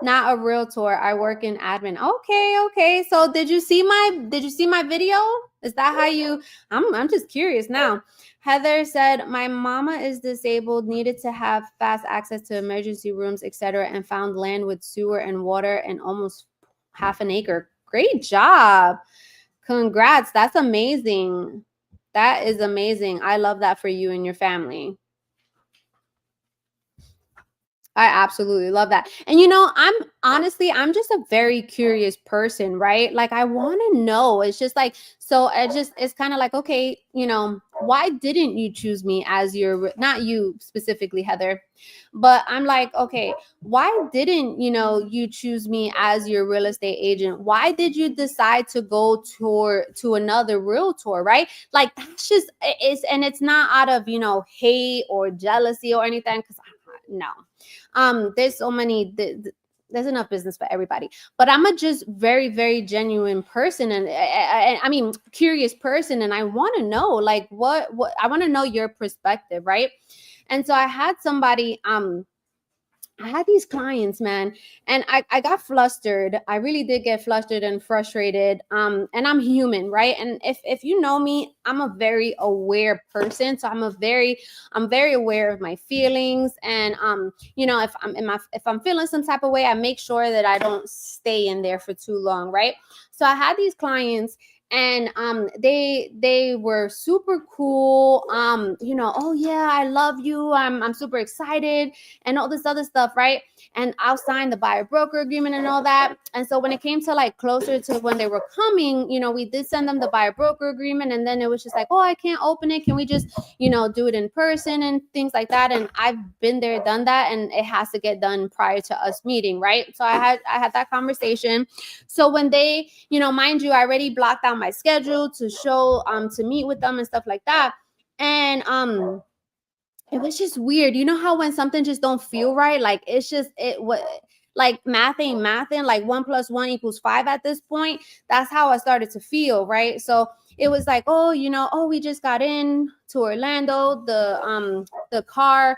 Not a realtor. I work in admin. Okay. So did you see my video? Is that how you I'm just curious now. Heather said my mama is disabled, needed to have fast access to emergency rooms, etc., and found land with sewer and water and almost half an acre. Great job. Congrats. That's amazing. That is amazing. I love that for you and your family. I absolutely love that. And I'm just a very curious person, right? Like I want to know. It's just like, so it's kind of like, okay, why didn't you choose me as not you specifically, Heather, but I'm like, okay, why didn't, you choose me as your real estate agent? Why did you decide to go to another realtor, right? Like that's just, it's not out of, hate or jealousy or anything. Cause no. There's so many there's enough business for everybody, but I'm a just very, very genuine person and I mean curious person, and I want to know like what I want to know your perspective, right? And so I had somebody I had these clients, man, and I got flustered. I really did get flustered and frustrated. And I'm human, right? And if you know me, I'm a very aware person. So I'm very aware of my feelings. And if I'm feeling some type of way, I make sure that I don't stay in there for too long, right? So I had these clients, and they were super cool. Oh yeah, I love you. I'm super excited and all this other stuff, right? And I'll sign the buyer broker agreement and all that. And so when it came to like closer to when they were coming, we did send them the buyer broker agreement, and then it was just like, oh, I can't open it. Can we just, do it in person and things like that? And I've been there, done that, and it has to get done prior to us meeting, right? So I had that conversation. So when they, mind you, I already blocked out my schedule to show to meet with them and stuff like that. And it was just weird. You know how when something just don't feel right, like it's just it what like math ain't mathing, like 1 + 1 = 5 at this point. That's how I started to feel, right? So it was like, oh, we just got in to Orlando. The car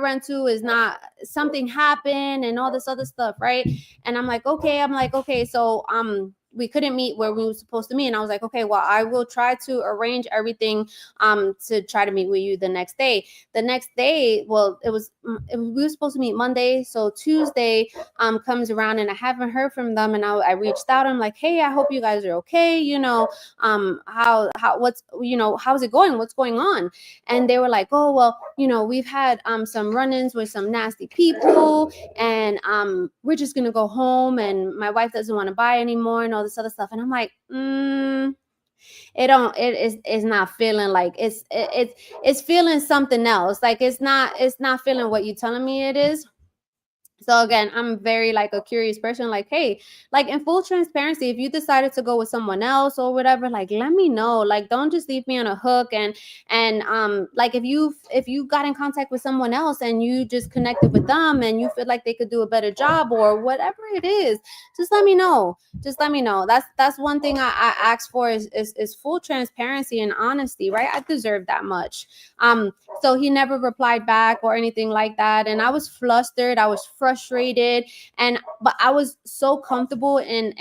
rental is not, something happened and all this other stuff, right? And I'm like, okay, so we couldn't meet where we were supposed to meet. And I was like, okay, well, I will try to arrange everything to try to meet with you the next day. The next day, well, we were supposed to meet Monday, so Tuesday comes around and I haven't heard from them, and I reached out. I'm like, hey, I hope you guys are okay. How's it going? What's going on? And they were like, oh well, we've had some run-ins with some nasty people, and we're just gonna go home, and my wife doesn't want to buy anymore and all this other stuff. And I'm like, it's not feeling like it's feeling something else. Like it's not feeling what you're telling me it is. So again, I'm very like a curious person. Like, hey, like in full transparency, if you decided to go with someone else or whatever, like let me know. Like, don't just leave me on a hook. And like if you got in contact with someone else and you just connected with them and you feel like they could do a better job or whatever it is, just let me know. Just let me know. That's one thing I ask for is full transparency and honesty, right? I deserve that much. So he never replied back or anything like that. And I was flustered. I was frustrated. But I was so comfortable in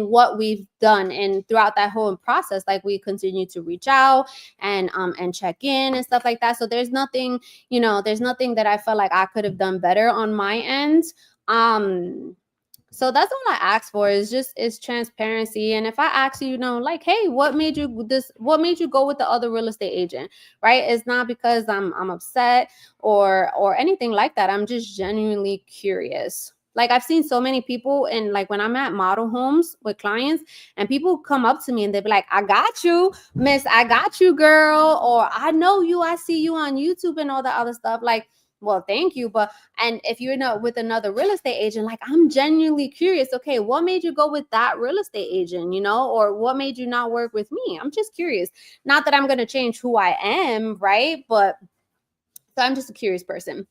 what we've done and throughout that whole process. Like we continue to reach out and check in and stuff like that. So there's nothing that I felt like I could have done better on my end. So that's all I ask for is transparency. And if I ask you, like, hey, what made you go with the other real estate agent, right? It's not because I'm upset or anything like that. I'm just genuinely curious. Like I've seen so many people, and like when I'm at model homes with clients and people come up to me and they be like, I got you, miss, I got you, girl, or I know you, I see you on YouTube and all that other stuff. Like, well, thank you. And if you're not with another real estate agent, like I'm genuinely curious. Okay, what made you go with that real estate agent, or what made you not work with me? I'm just curious. Not that I'm going to change who I am, right? But so I'm just a curious person.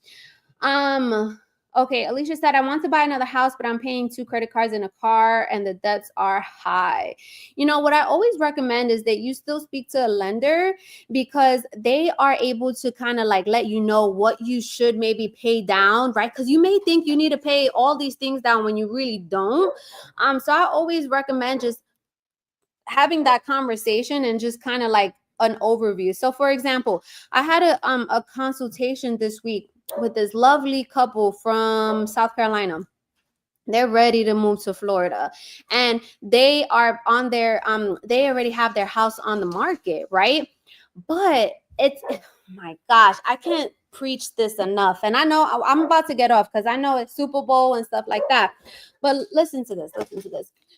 Okay, Alicia said, I want to buy another house, but I'm paying 2 credit cards in a car and the debts are high. What I always recommend is that you still speak to a lender, because they are able to kind of like let you know what you should maybe pay down, right? Because you may think you need to pay all these things down when you really don't. So I always recommend just having that conversation and just kind of like an overview. So for example, I had a consultation this week with this lovely couple from South Carolina. They're ready to move to Florida, and they are on their they already have their house on the market, right? But it's my gosh, I can't preach this enough. And I know I'm about to get off because I know it's Super Bowl and stuff like that. But listen to this.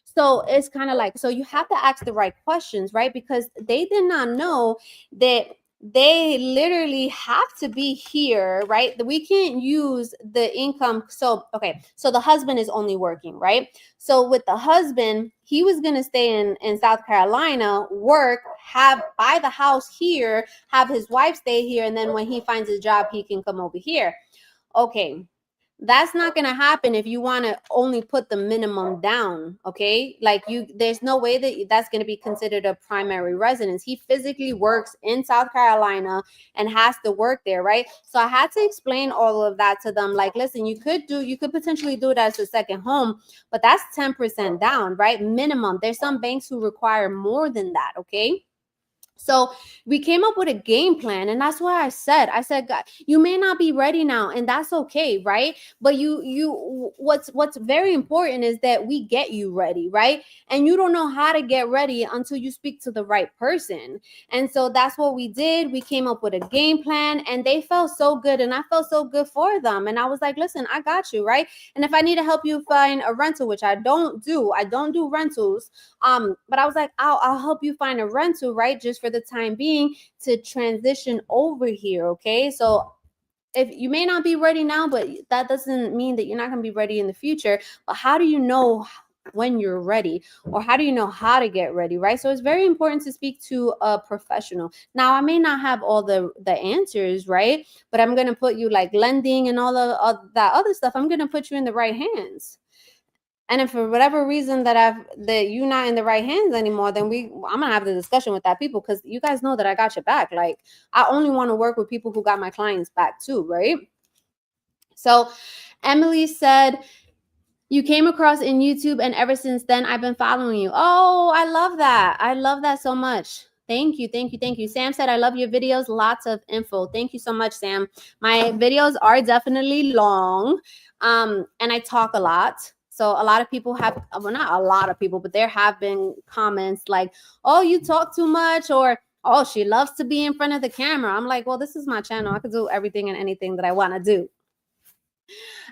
So it's kind of like, so you have to ask the right questions, right? Because they did not know that they literally have to be here, right? We can't use the income. So, okay. So the husband is only working, right? So with the husband, he was going to stay in South Carolina, work, buy the house here, have his wife stay here. And then when he finds a job, he can come over here. Okay. That's not going to happen if you want to only put the minimum down, okay? Like there's no way that that's going to be considered a primary residence. He physically works in South Carolina and has to work there, right? So I had to explain all of that to them. Like, listen, you could potentially do it as a second home, but that's 10% down, right? Minimum. There's some banks who require more than that, okay? So we came up with a game plan, and that's why I said, God, you may not be ready now, and that's okay, right? But what's very important is that we get you ready, right? And you don't know how to get ready until you speak to the right person. And so that's what we did. We came up with a game plan, and they felt so good, and I felt so good for them. And I was like, listen, I got you, right? And if I need to help you find a rental, which I don't do rentals, but I was like, I'll help you find a rental, right? Just for the time being to transition over here, okay? So if you may not be ready now, but that doesn't mean that you're not going to be ready in the future. But how do you know when you're ready, or how do you know how to get ready, right? So it's very important to speak to a professional. Now, I may not have all the answers, right? But I'm going to put you, like lending and all of that other stuff, I'm going to put you in the right hands. And if for whatever reason that you're not in the right hands anymore, then I'm gonna have the discussion with that people, because you guys know that I got your back. Like, I only want to work with people who got my clients back too, right? So Emily said, you came across in YouTube, and ever since then I've been following you. Oh, I love that. I love that so much. Thank you, thank you, thank you. Sam said, I love your videos. Lots of info. Thank you so much, Sam. My videos are definitely long, and I talk a lot. So a lot of people have, well, not a lot of people, but there have been comments like, oh, you talk too much, or oh, she loves to be in front of the camera. I'm like, well, this is my channel. I could do everything and anything that I want to do.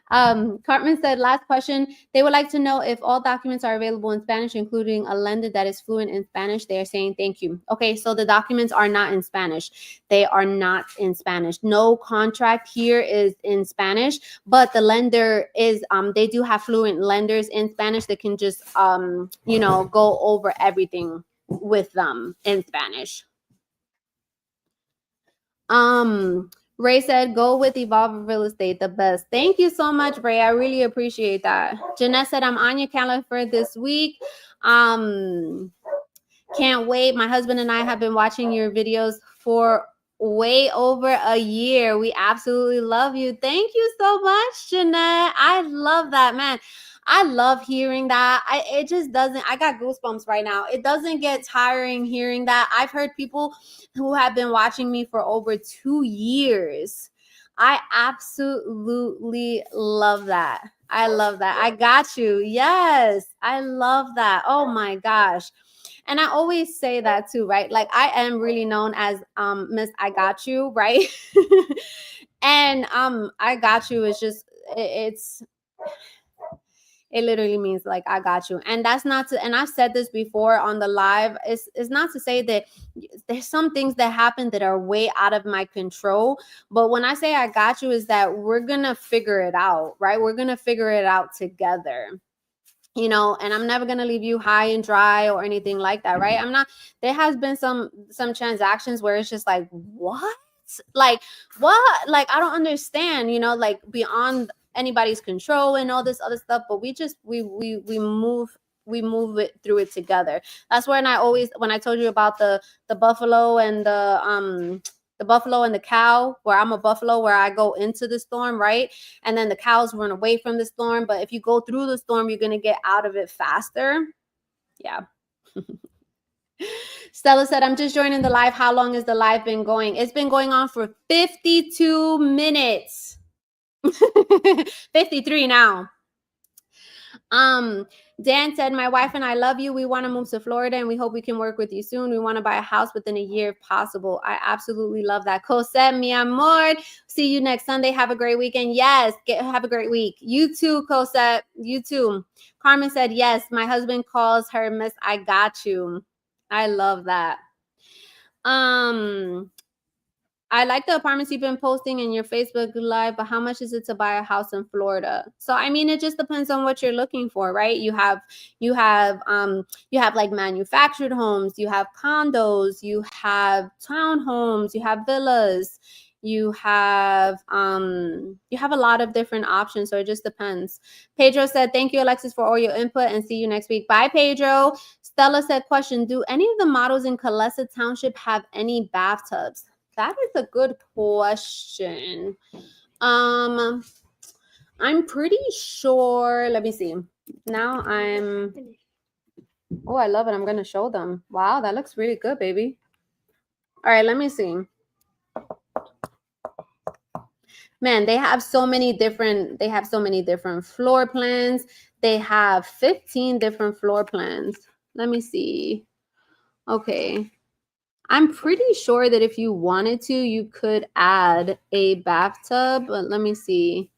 Cartman said, last question. They would like to know if all documents are available in Spanish, including a lender that is fluent in Spanish. They are saying thank you. Okay, so the documents are not in Spanish. They are not in Spanish. No contract here is in Spanish, but the lender is, they do have fluent lenders in Spanish that can just, go over everything with them in Spanish. Ray said, go with Evolve Real Estate, the best. Thank you so much, Ray. I really appreciate that. Jeanette said, I'm on your calendar for this week. Can't wait. My husband and I have been watching your videos for way over a year. We absolutely love you. Thank you so much, Jeanette. I love that, man. I love hearing that. It just doesn't, I got goosebumps right now. It doesn't get tiring hearing that. I've heard people who have been watching me for over 2 years. I absolutely love that. I love that. I got you. Yes, I love that. Oh my gosh. And I always say that too, right? Like, I am really known as Miss I Got You, right? And I got you is just, it literally means like, I got you. And that's not to, and I've said this before on the live, it's not to say that there's some things that happen that are way out of my control. But when I say I got you, is that we're going to figure it out, right? We're going to figure it out together. And I'm never going to leave you high and dry or anything like that, right? There has been some transactions where it's just like, what? Like, what? Like, I don't understand, like, beyond anybody's control and all this other stuff, but we move it through it together. That's when I told you about the buffalo and the buffalo and the cow, where I'm a buffalo, where I go into the storm, right? And then the cows run away from the storm. But if you go through the storm, you're going to get out of it faster. Yeah. Stella said, I'm just joining the live. How long has the live been going? It's been going on for 52 minutes. 53 now. Dan said, my wife and I love you. We want to move to Florida, and we hope we can work with you soon. We want to buy a house within a year if possible. I absolutely love that. Cosette, mi amor. See you next Sunday. Have a great weekend. Yes, have a great week. You too, Cosette. You too. Carmen said, yes, my husband calls her Miss I Got You. I love that. I like the apartments you've been posting in your Facebook Live, but how much is it to buy a house in Florida? So, I mean, it just depends on what you're looking for, right? You have like manufactured homes, you have condos, you have townhomes, you have villas. You have a lot of different options, so it just depends. Pedro said, thank you, Alexis, for all your input, and see you next week. Bye, Pedro. Stella said, question, do any of the models in Kalesa Township have any bathtubs? That is a good question. I'm pretty sure. Let me see. Now oh, I love it. I'm going to show them. Wow, that looks really good, baby. All right, let me see. Man, they have so many different floor plans. They have 15 different floor plans. Let me see. Okay. I'm pretty sure that if you wanted to, you could add a bathtub, but let me see.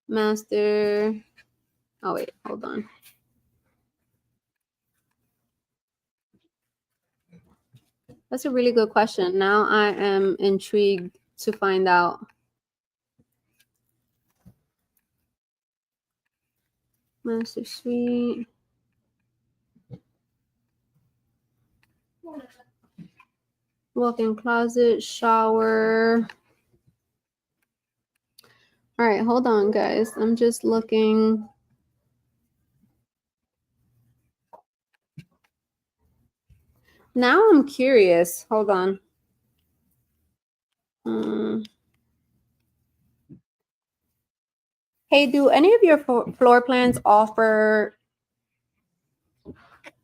Master. Oh, wait, hold on. That's a really good question. Now I am intrigued to find out. Master suite. Walk-in closet, shower. All right, hold on, guys. I'm just looking. Now I'm curious. Hold on. Hey, do any of your floor plans offer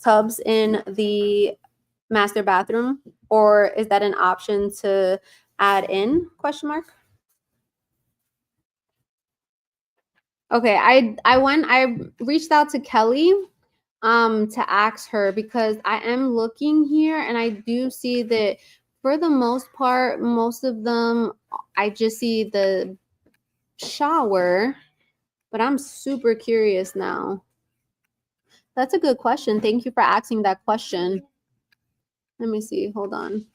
tubs in the master bathroom, or is that an option to add in? Question mark. Okay, I reached out to Kelly to ask her, because I am looking here and I do see that for the most part, most of them, I just see the shower, but I'm super curious now. That's a good question. Thank you for asking that question. Let me see. Hold on.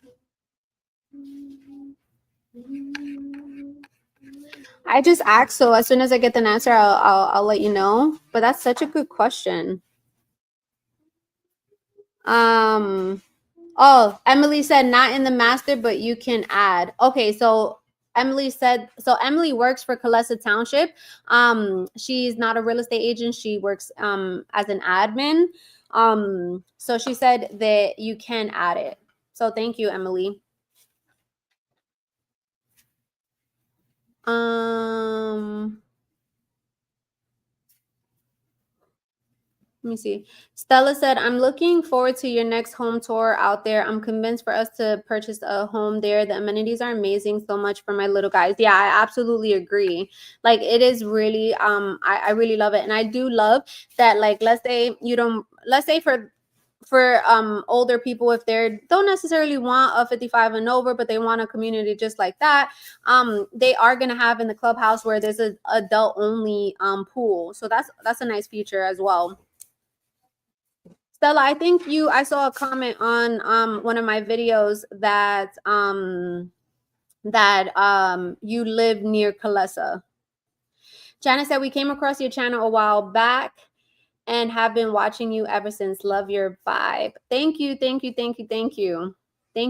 I just asked, so as soon as I get the answer, I'll let you know. But that's such a good question. Oh, Emily said not in the master, but you can add. Okay, so Emily said, so Emily works for Kalesa Township. She's not a real estate agent. She works as an admin. So she said that you can add it. So thank you, Emily. Let me see. Stella said, I'm looking forward to your next home tour out there. I'm convinced for us to purchase a home there. The amenities are amazing. So much for my little guys. Yeah, I absolutely agree. Like, it is really, I really love it. And I do love that, like, let's say for older people, if they don't necessarily want a 55 and over, but they want a community just like that, they are going to have in the clubhouse where there's an adult only pool. So that's a nice feature as well. Stella, I saw a comment on one of my videos that you live near Kalesa. Janice said, we came across your channel a while back and have been watching you ever since. Love your vibe. Thank you. Thank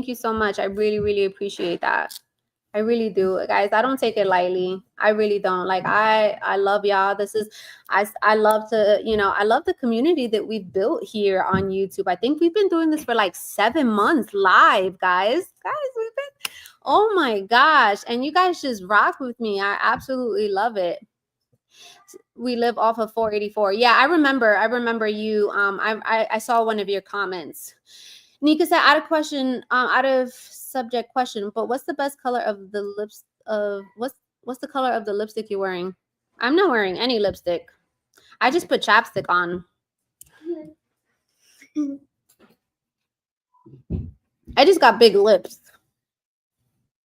you so much. I really, really appreciate that. I really do, guys. I don't take it lightly. I really don't. Like, I love y'all. I love to, I love the community that we built here on YouTube. I think we've been doing this for like 7 months live, guys. We've been, oh my gosh. And you guys just rock with me. I absolutely love it. We live off of 484. Yeah, I remember you. I saw one of your comments. Nika said, out of subject question, but what's the best color of the lips of what's the color of the lipstick you're wearing? I'm not wearing any lipstick. I just put chapstick on. I just got big lips.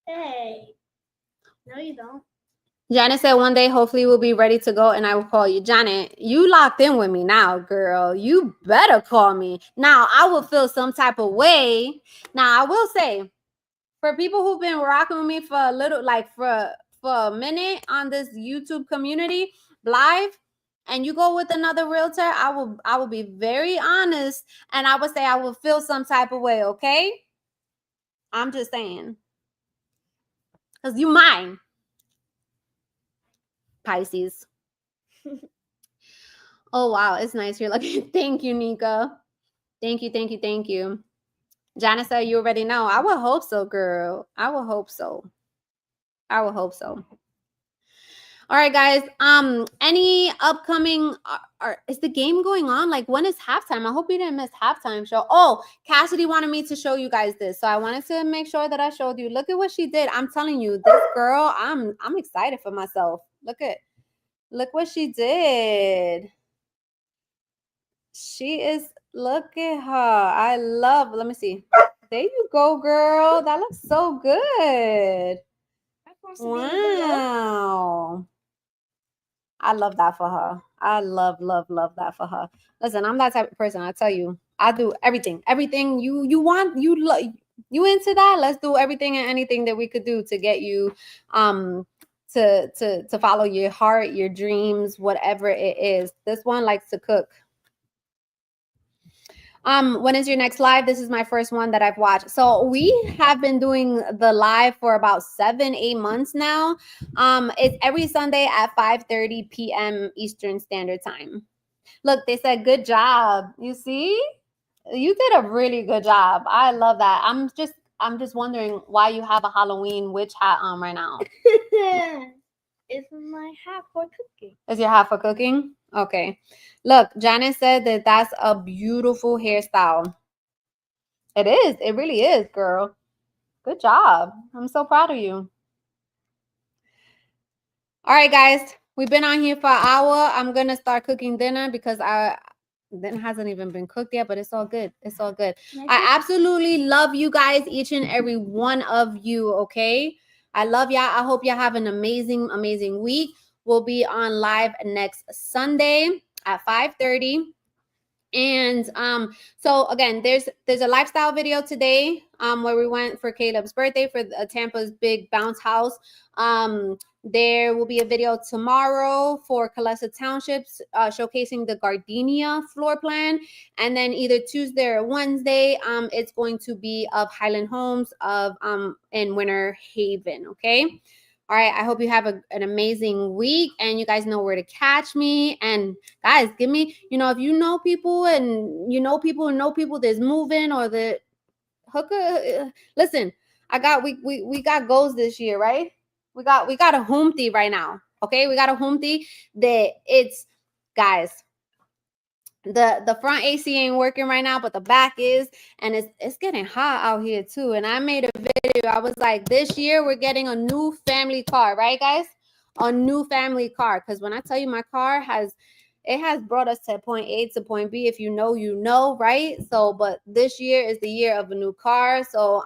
Hey. No, you don't.
Janet said, one day, hopefully we'll be ready to go and I will call you. Janet, you locked in with me now, girl. You better call me. Now, I will feel some type of way. Now, I will say, for people who've been rocking with me for a little, like for a minute on this YouTube community live, and you go with another realtor, I will be very honest, and I would say I will feel some type of way, okay? I'm just saying. Because you mine. Pisces. Oh, wow. It's nice. You're looking. Thank you, Nika. Thank you, thank you, thank you. Janice said you already know. I would hope so, girl. I would hope so. I would hope so. All right, guys. Any upcoming? Is the game going on? Like, when is halftime? I hope you didn't miss halftime show. Oh, Cassidy wanted me to show you guys this, so I wanted to make sure that I showed you. Look at what she did. I'm telling you, this girl. I'm excited for myself. Look what she did. She is. Look at her. I love. Let me see. There you go, girl. That looks so good. Wow. I love that for her. I love that for her. Listen, I'm that type of person. I tell you, I do everything. Everything you want, you into that. Let's do everything and anything that we could do to get you to follow your heart, your dreams, whatever it is. This one likes to cook. When is your next live? This is my first one that I've watched. So we have been doing the live for about 7-8 months now. It's every Sunday at 5:30 p.m. Eastern Standard Time. Look, they said good job. You see? You did a really good job. I love that. I'm just wondering why you have a Halloween witch hat on right now.
It's my hat for cooking.
Is your hat for cooking? Okay. Look, Janice said that that's a beautiful hairstyle. It is. It really is, girl. Good job. I'm so proud of you. All right, guys. We've been on here for an hour. I'm going to start cooking dinner because dinner hasn't even been cooked yet, but it's all good. It's all good. I absolutely love you guys, each and every one of you, okay? I love y'all. I hope y'all have an amazing, amazing week. We'll be on live next Sunday at 5:30. And so again, there's a lifestyle video today where we went for Caleb's birthday for Tampa's big bounce house. There will be a video tomorrow for Calessa Townships showcasing the Gardenia floor plan, and then either Tuesday or Wednesday it's going to be of Highland Homes of in Winter Haven. Okay. All right, I hope you have an amazing week, and you guys know where to catch me. And guys, give me, if you know people and you know people and know people that's moving or the hooker. Listen, we got goals this year, right? We got a hoomty right now. Okay, we got a hoomty that it's, guys, the front AC ain't working right now, but the back is, and it's getting hot out here too. And I made a video. I was like, this year we're getting a new family car, right, guys? A new family car. Because when I tell you, my car has brought us to point A to point B. If you know, right? So, but this year is the year of a new car. So,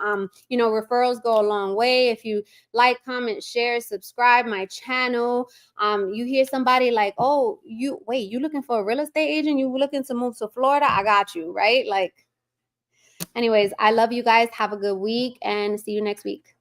referrals go a long way. If you like, comment, share, subscribe my channel. You hear somebody like, oh, you looking for a real estate agent? You looking to move to Florida? I got you, right? Like, anyways, I love you guys. Have a good week and see you next week.